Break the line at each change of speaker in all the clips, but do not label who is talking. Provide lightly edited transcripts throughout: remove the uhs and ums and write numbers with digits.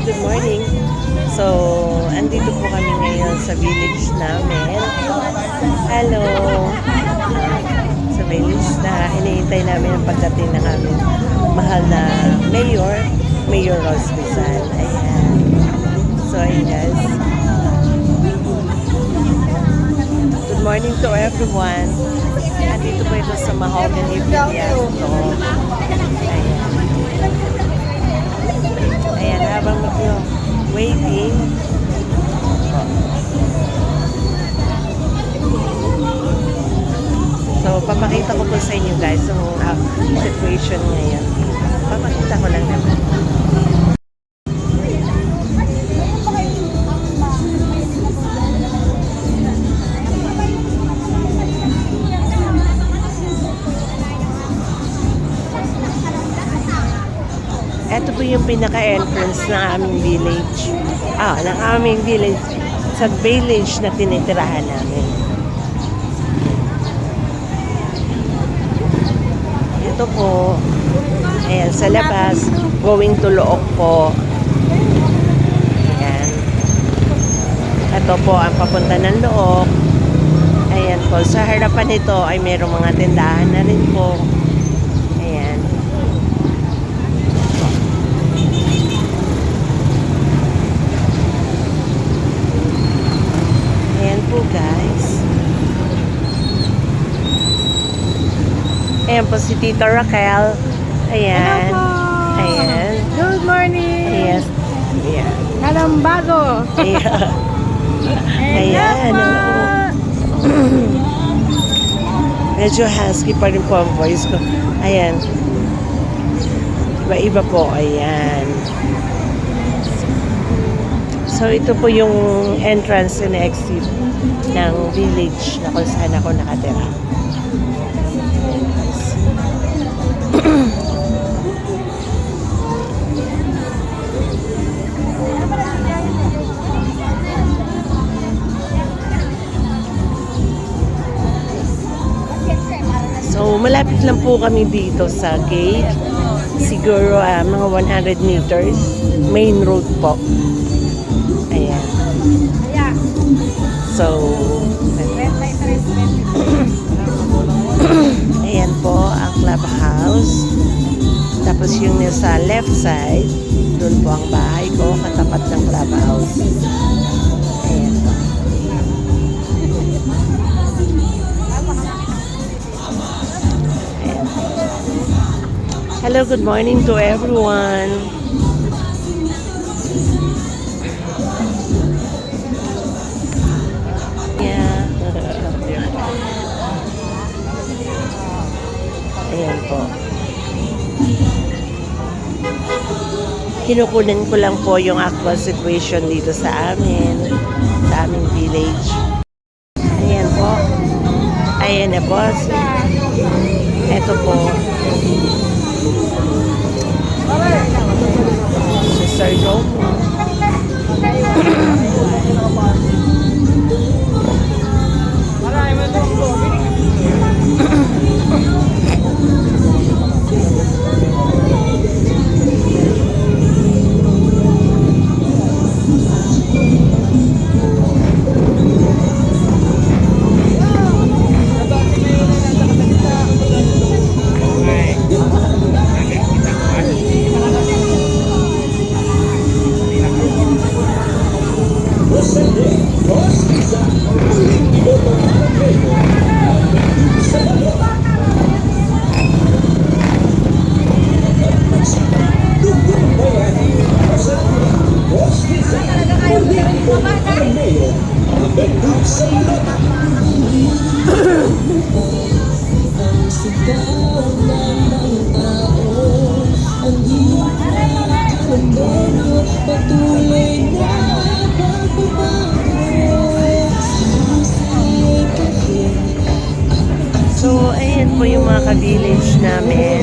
good morning. So, andito po kami ngayon sa village namin. Hello! Sa village na hinihintay namin ang pagdating ng aming mahal na Mayor Rose Rizal. Ayan. So, ayun guys. Good morning to everyone. Andito po ito sa Mahogany Fiasco. Ayan. Ayan, habang waiting. So, papakita ko po sa inyo guys ang situation ngayon. Papakita ko lang naman. Ito po yung pinaka-entrance ng aming village. Ng aming village. Sa village na tinitirahan namin. Ito po. Ayan, sa labas. Going to Look po. Ayan. Ito po ang papunta ng Look. Ayan po. Sa harapan nito ay mayroong mga tindahan na rin po. Ayan. Guys. Ayan po si Tita Raquel. Ayan.
Hello po.
Ayan.
Good morning.
Yes. Ayan.
Kalambago.
Ayan. Ayan. Medyo husky pa rin po ang voice ko. Ayan. Iba-iba po. Ayan. So, ito po yung entrance and exit ng village na kung saan ako nakatira. So, malapit lang po kami dito sa gate. Siguro mga 100 meters. Main road po. Ayan. So, ayan po ang clubhouse. Tapos yung nasa left side, doon po ang bahay ko, katapat ng clubhouse. Ayan po. Ayan. Hello, good morning to everyone. Ayan po. Kinukunan ko lang po yung actual situation dito sa aming village. Ayan po. Ayan na po. Ito po. Si Sir Joe po. So, ayan po yung mga ka-village namin.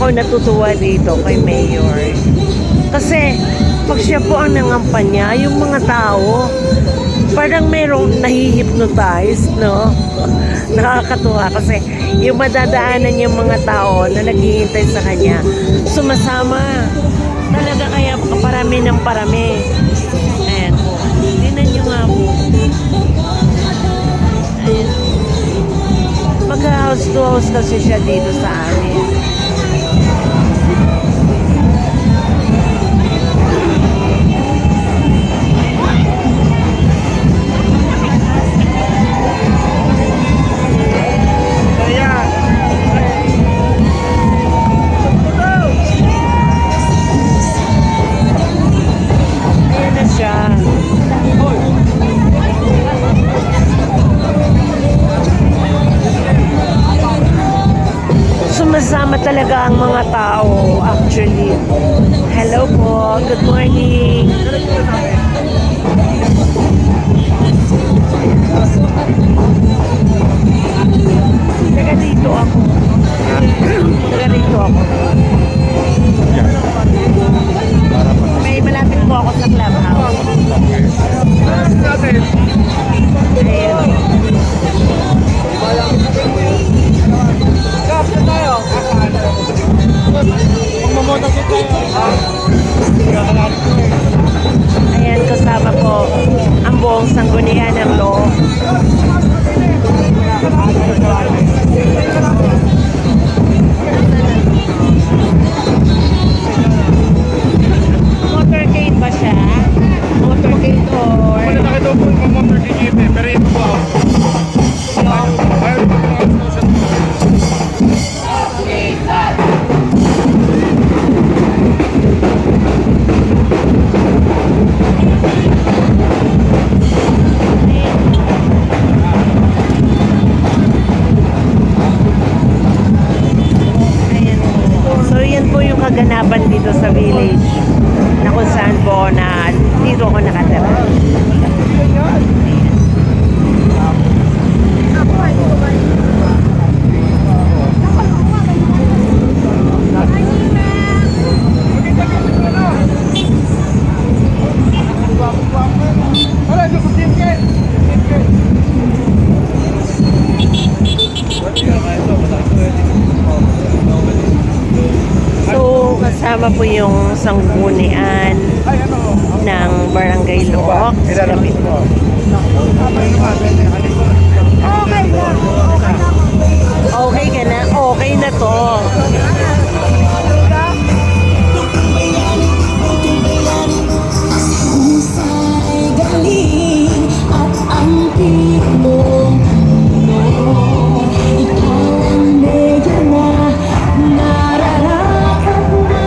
ako natutuwa dito kay Mayor. Kasi pag siya po ang nangampanya, yung mga tao, parang merong nahi-hypnotize, no? Nakakatuwa kasi yung madadaanan yung mga tao na naghihintay sa kanya, sumasama. Talaga kaya parami ng parami. Ayan po. Tingnan nyo nga po. Ayan. Mag-house to house kasi siya dito sa amin. Ayan na siya. Sumasama talaga ang mga tao actually. Hello po, good morning. Taga dito ako. Taga dito ako. May malapit po ako sa clubhouse. Ayun. Ayan, kasama po ang buong sanggunian ng loob. Motorcade ba siya? Motorcade or...
Wala na kayo po yung motor kay pero ito po ako. Ayaw po po
Ayan po. So yan po yung kaganapan dito sa village na kung saan po na dito ako nakatira. So kasama po yung sanggunian ng Barangay Look sa gabi po. Okay ka na? Okay na to.
Husay galing at ang mo ikaw ang medyo na nararapat na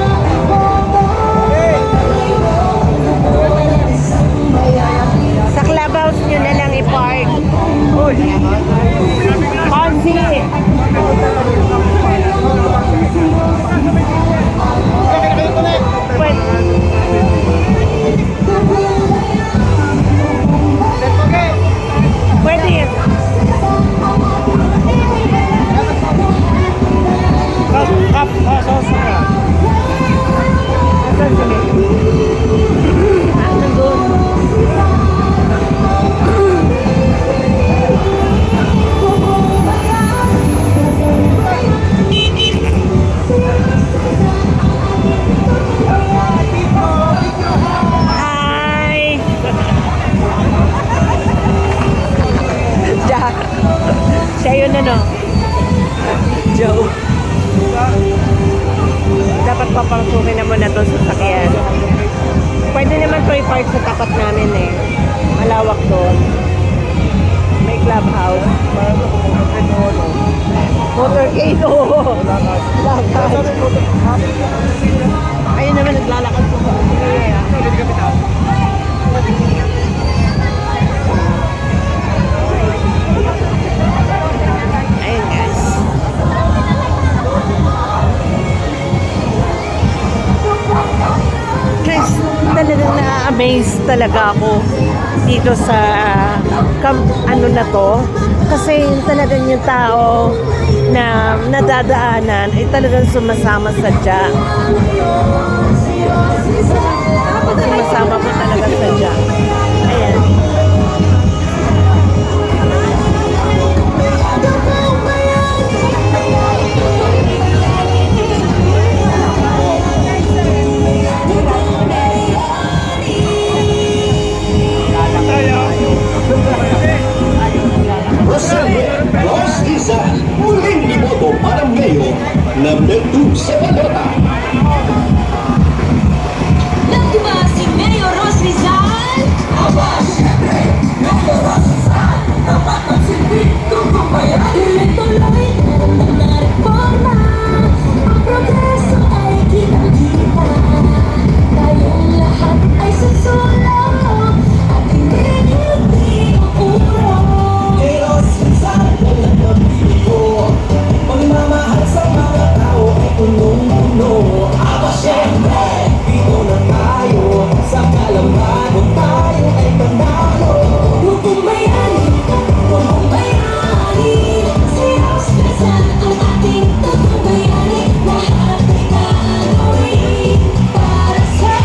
Sa clubhouse nyo na lang i-park. Ponzi! Pwede yun. Asan sila? Nandun. Hi! Jack. Siya yun ano? Joe. Dapat papangsukin na muna itong sasakyan. Pwede naman to i-park sa tapat namin eh. Malawak doon. May clubhouse. Motorcade, oo. Lakad. Ayun naman, naglalakad po sa ayun guys. Guys, talagang na-amaze talaga ako dito sa ano na to. Kasi talagang yung tao na nadadaanan ay talagang sumasama sadya. Sumasama po talaga sadya. Ayan.
Rosario Ros Rizal, muling iboto para mayor number 2 sa balota.
Nagdiba si Mayor Ros Rizal? Aba, siyempre, Mayor Ros Rizal, dapat magsilbi, tutubayan. Tuloy-tuloy na reforma, ang progreso ay kitang-kita. Tayong lahat ay susulong, at hindi uuro. Ros Rizal, walang magbibigo, pagmamahal sa mga tao ay punong-puno. Aba, siyempre, dito na tayo, sa Kalambagan tayo ay panalo. Dugong bayani, si Ros Rizal ang ating dugong bayani. Lahat ay gagawin para sa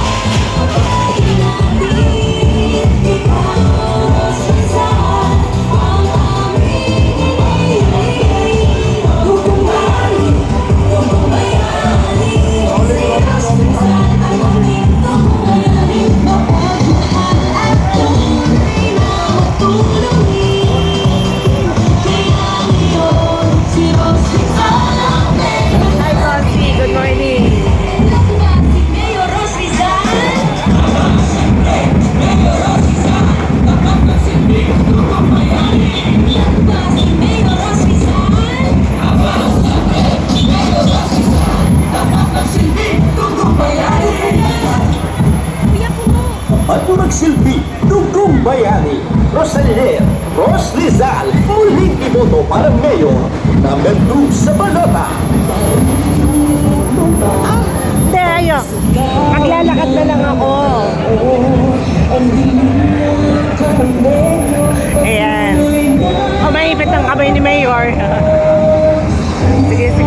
bayan natin. Ikaw, Ros Rizal, ang aming hinihiling. Dugong bayani, si Ros Rizal ang aming dugong bayani. Mapagmahal at tunay na matulungin. Kaya ngayon, si Ros Rizal ang meron.
Hi, Bossy. Good morning.
Nagdiba si Mayor Ros Rizal? Nagdiba si Mayor Ros Rizal?
At magsilbi, dugong bayani. Rosalie Ros Rizal, muling iboto para mayor number 2 sa balota.
Hindi, ayo. Maglalakad na lang ako. Ayan. Maipit ang kamay ni Mayor. Sige, sige.